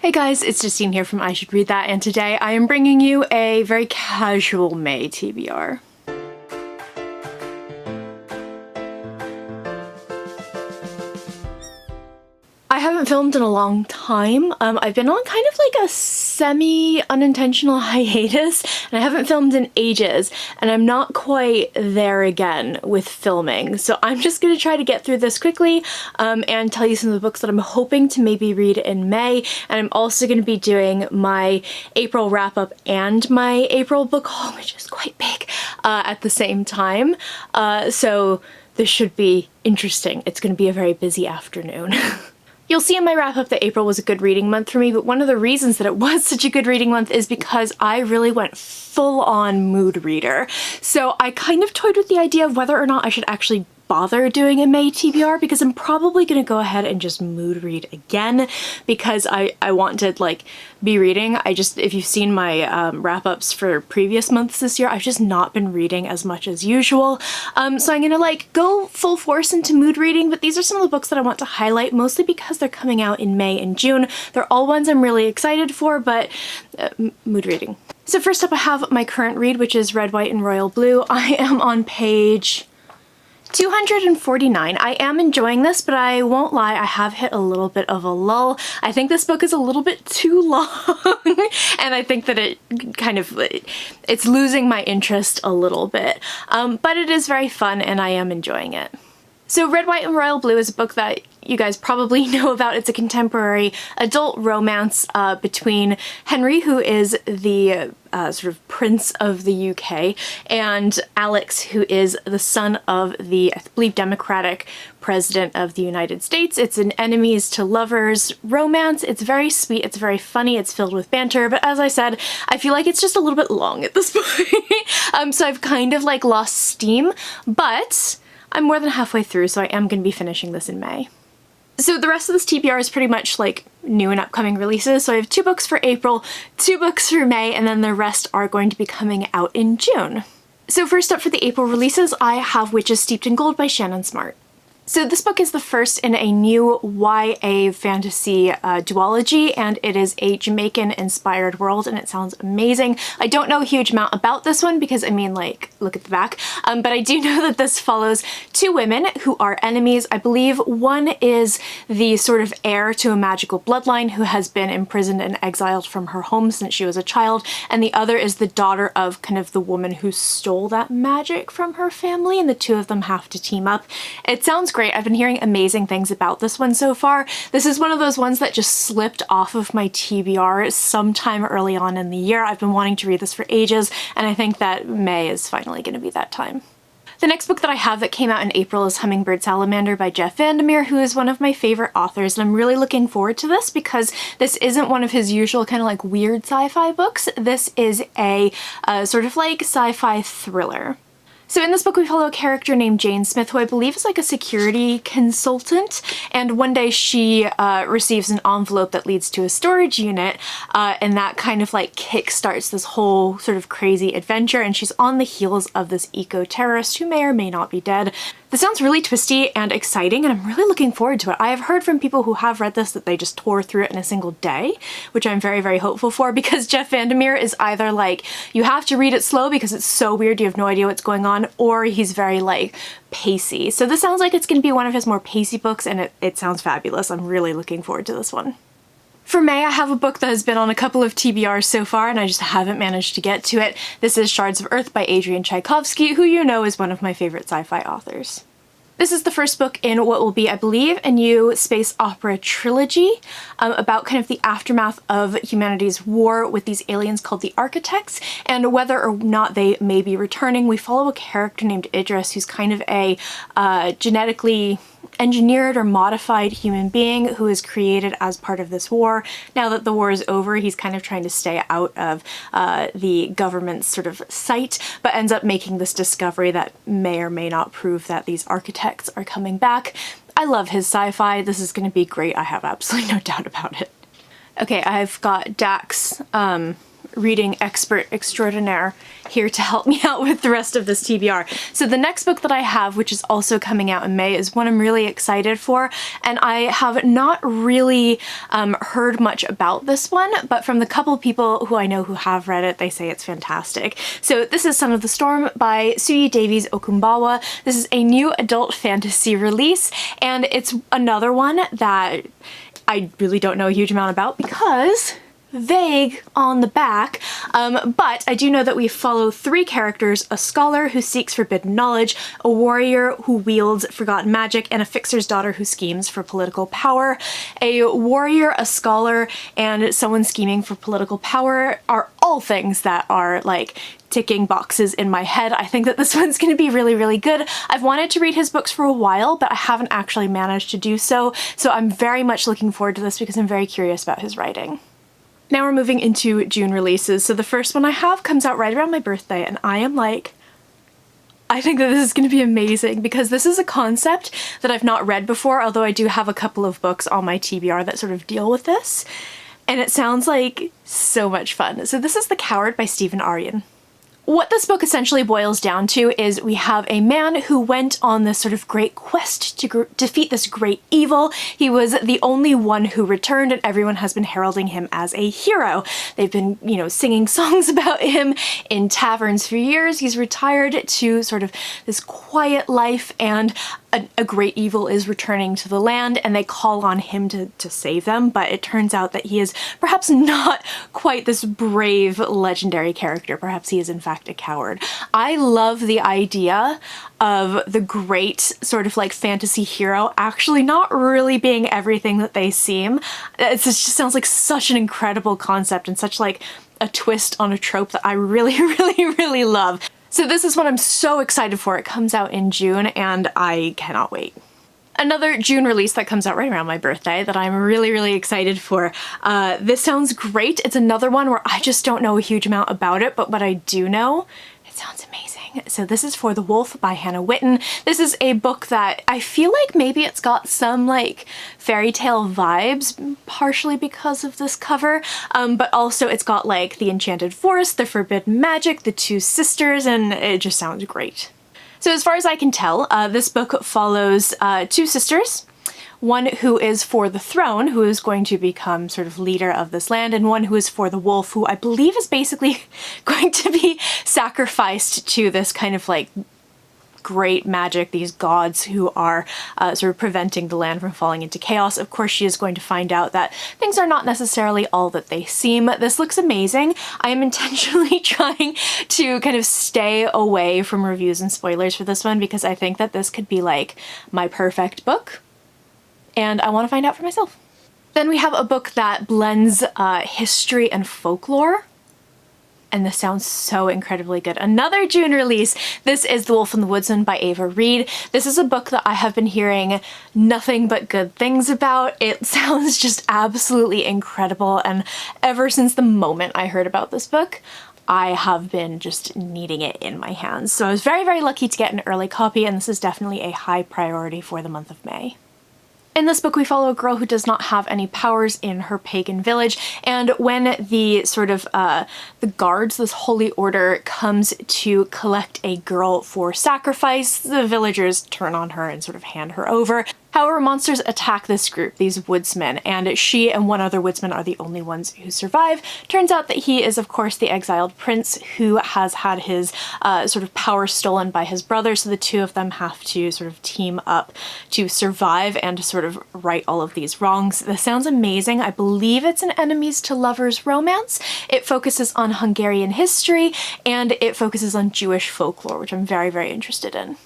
Hey guys, it's Justine here from I Should Read That, and today I am bringing you a very casual May TBR. I haven't filmed in a long time. I've been on kind of like a semi-unintentional hiatus, and I haven't filmed in ages, and I'm not quite there again with filming. So I'm just gonna try to get through this quickly and tell you some of the books that I'm hoping to maybe read in May, and I'm also gonna be doing my April wrap-up and my April book haul, which is quite big, at the same time. So this should be interesting. It's gonna be a very busy afternoon. You'll see in my wrap-up that April was a good reading month for me, but one of the reasons that it was such a good reading month is because I really went full-on mood reader. So I kind of toyed with the idea of whether or not I should actually bother doing a May TBR, because I'm probably gonna go ahead and just mood read again because I want to like be reading. If you've seen my wrap-ups for previous months this year, I've just not been reading as much as usual. So I'm gonna like go full force into mood reading, but these are some of the books that I want to highlight, mostly because they're coming out in May and June. They're all ones I'm really excited for, but mood reading. So first up I have my current read, which is Red, White, and Royal Blue. I am on page 249. I am enjoying this, but I won't lie, I have hit a little bit of a lull. I think this book is a little bit too long, and I think that it's losing my interest a little bit. But it is very fun, and I am enjoying it. So Red, White, and Royal Blue is a book that you guys probably know about. It's a contemporary adult romance between Henry, who is the sort of prince of the UK, and Alex, who is the son of the, I believe, Democratic president of the United States. It's an enemies to lovers romance. It's very sweet, it's very funny, it's filled with banter, but as I said, I feel like it's just a little bit long at this point. So I've kind of like lost steam, but I'm more than halfway through, so I am going to be finishing this in May. So the rest of this TBR is pretty much like new and upcoming releases. So I have 2 books for April, 2 books for May, and then the rest are going to be coming out in June. So first up for the April releases, I have Witches Steeped in Gold by Shannon Smart. So this book is the first in a new YA fantasy duology, and it is a Jamaican-inspired world, and it sounds amazing. I don't know a huge amount about this one because, I mean, like, look at the back, but I do know that this follows 2 women who are enemies. I believe one is the sort of heir to a magical bloodline who has been imprisoned and exiled from her home since she was a child, and the other is the daughter of kind of the woman who stole that magic from her family, and the 2 of them have to team up. It sounds great. I've been hearing amazing things about this one so far. This is one of those ones that just slipped off of my TBR sometime early on in the year. I've been wanting to read this for ages, and I think that May is finally going to be that time. The next book that I have that came out in April is Hummingbird Salamander by Jeff Vandermeer, who is one of my favorite authors, and I'm really looking forward to this because this isn't one of his usual kind of like weird sci-fi books. This is a sort of like sci-fi thriller. So in this book we follow a character named Jane Smith, who I believe is like a security consultant, and one day she receives an envelope that leads to a storage unit, and that kind of like kickstarts this whole sort of crazy adventure, and she's on the heels of this eco-terrorist who may or may not be dead. This sounds really twisty and exciting, and I'm really looking forward to it. I have heard from people who have read this that they just tore through it in a single day, which I'm very, very hopeful for, because Jeff Vandermeer is either like, you have to read it slow because it's so weird you have no idea what's going on, or he's very like pacey. So this sounds like it's going to be one of his more pacey books, and it sounds fabulous. I'm really looking forward to this one. For May, I have a book that has been on a couple of TBRs so far, and I just haven't managed to get to it. This is Shards of Earth by Adrian Tchaikovsky, who you know is one of my favorite sci-fi authors. This is the first book in what will be, I believe, a new space opera trilogy about kind of the aftermath of humanity's war with these aliens called the Architects, and whether or not they may be returning. We follow a character named Idris, who's kind of a genetically engineered or modified human being who is created as part of this war. Now that the war is over, he's kind of trying to stay out of the government's sort of sight, but ends up making this discovery that may or may not prove that these architects are coming back. I love his sci-fi. This is going to be great. I have absolutely no doubt about it. Okay, I've got Dax reading expert extraordinaire here to help me out with the rest of this TBR. So the next book that I have, which is also coming out in May, is one I'm really excited for, and I have not really heard much about this one, but from the couple people who I know who have read it, they say it's fantastic. So this is Son of the Storm by Suyi Davies Okumbawa. This is a new adult fantasy release, and it's another one that I really don't know a huge amount about because vague on the back, but I do know that we follow three characters: a scholar who seeks forbidden knowledge, a warrior who wields forgotten magic, and a fixer's daughter who schemes for political power. A warrior, a scholar, and someone scheming for political power are all things that are like ticking boxes in my head. I think that this one's going to be really, really good. I've wanted to read his books for a while, but I haven't actually managed to do so, so I'm very much looking forward to this because I'm very curious about his writing. Now we're moving into June releases. So the first one I have comes out right around my birthday, and I am like, I think that this is going to be amazing because this is a concept that I've not read before, although I do have a couple of books on my TBR that sort of deal with this, and it sounds like so much fun. So this is The Coward by Stephen Aryan. What this book essentially boils down to is we have a man who went on this sort of great quest to defeat this great evil. He was the only one who returned, and everyone has been heralding him as a hero. They've been, you know, singing songs about him in taverns for years. He's retired to sort of this quiet life, and a great evil is returning to the land, and they call on him to save them, but it turns out that he is perhaps not quite this brave, legendary character. Perhaps he is in fact a coward. I love the idea of the great sort of like fantasy hero actually not really being everything that they seem. It just sounds like such an incredible concept and such like a twist on a trope that I really, really, really love. So this is what I'm so excited for. It comes out in June and I cannot wait. Another June release that comes out right around my birthday that I'm really, really excited for. This sounds great. It's another one where I just don't know a huge amount about it, but what I do know, it sounds amazing. So this is For the Wolf by Hannah Witten. This is a book that I feel like maybe it's got some like fairy tale vibes, partially because of this cover, but also it's got like the Enchanted Forest, the Forbidden Magic, the Two Sisters, and it just sounds great. So as far as I can tell, this book follows two sisters. One who is for the throne, who is going to become sort of leader of this land, and one who is for the wolf, who I believe is basically going to be sacrificed to this kind of like great magic, these gods who are sort of preventing the land from falling into chaos. Of course, she is going to find out that things are not necessarily all that they seem. This looks amazing. I am intentionally trying to kind of stay away from reviews and spoilers for this one because I think that this could be like my perfect book, and I want to find out for myself. Then we have a book that blends history and folklore, and this sounds so incredibly good. Another June release. This is The Wolf and the Woodsman by Ava Reid. This is a book that I have been hearing nothing but good things about. It sounds just absolutely incredible, and ever since the moment I heard about this book, I have been just needing it in my hands. So I was very, very lucky to get an early copy, and this is definitely a high priority for the month of May. In this book, we follow a girl who does not have any powers in her pagan village, and when the sort of the guards, this holy order, comes to collect a girl for sacrifice, the villagers turn on her and sort of hand her over. However, monsters attack this group, these woodsmen, and she and one other woodsman are the only ones who survive. Turns out that he is, of course, the exiled prince who has had his sort of power stolen by his brother, so the two of them have to sort of team up to survive and to sort of right all of these wrongs. This sounds amazing. I believe it's an enemies to lovers romance. It focuses on Hungarian history, and it focuses on Jewish folklore, which I'm very, very interested in.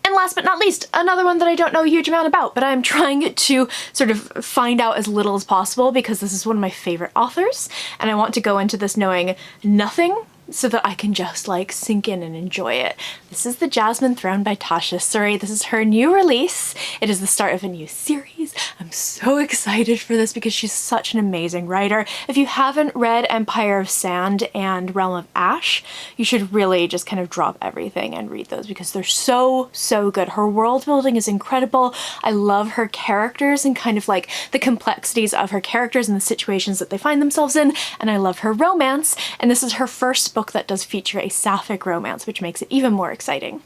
And last but not least, another one that I don't know a huge amount about, but I'm trying to sort of find out as little as possible because this is one of my favorite authors, and I want to go into this knowing nothing so that I can just like sink in and enjoy it. This is the Jasmine Throne by Tasha Suri. This is her new release. It is the start of a new series. I'm so excited for this because she's such an amazing writer. If you haven't read Empire of Sand and Realm of Ash, you should really just kind of drop everything and read those because they're so, so good. Her world building is incredible. I love her characters and kind of like the complexities of her characters and the situations that they find themselves in, and I love her romance, and this is her first book that does feature a sapphic romance, which makes it even more exciting.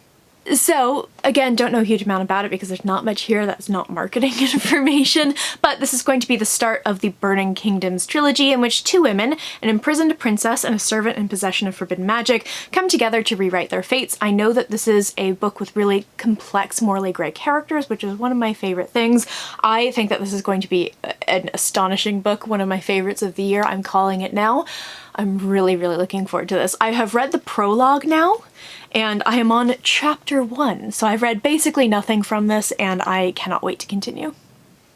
So again, don't know a huge amount about it because there's not much here that's not marketing information, but this is going to be the start of the Burning Kingdoms trilogy, in which two women, an imprisoned princess and a servant in possession of forbidden magic, come together to rewrite their fates. I know that this is a book with really complex, morally grey characters, which is one of my favorite things. I think that this is going to be an astonishing book, one of my favorites of the year. I'm calling it now. I'm really, really looking forward to this. I have read the prologue now, and I am on chapter 1, so I've read basically nothing from this, and I cannot wait to continue.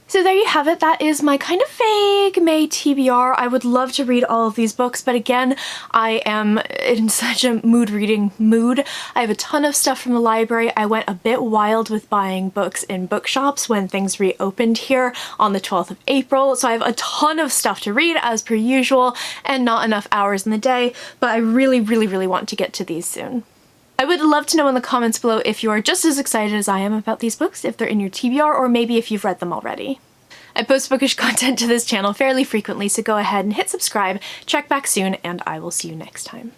So there you have it. That is my kind of vague May TBR. I would love to read all of these books, but again, I am in such a reading mood. I have a ton of stuff from the library. I went a bit wild with buying books in bookshops when things reopened here on the 12th of April, so I have a ton of stuff to read as per usual and not enough hours in the day, but I really, really, really want to get to these soon. I would love to know in the comments below if you are just as excited as I am about these books, if they're in your TBR, or maybe if you've read them already. I post bookish content to this channel fairly frequently, so go ahead and hit subscribe, check back soon, and I will see you next time.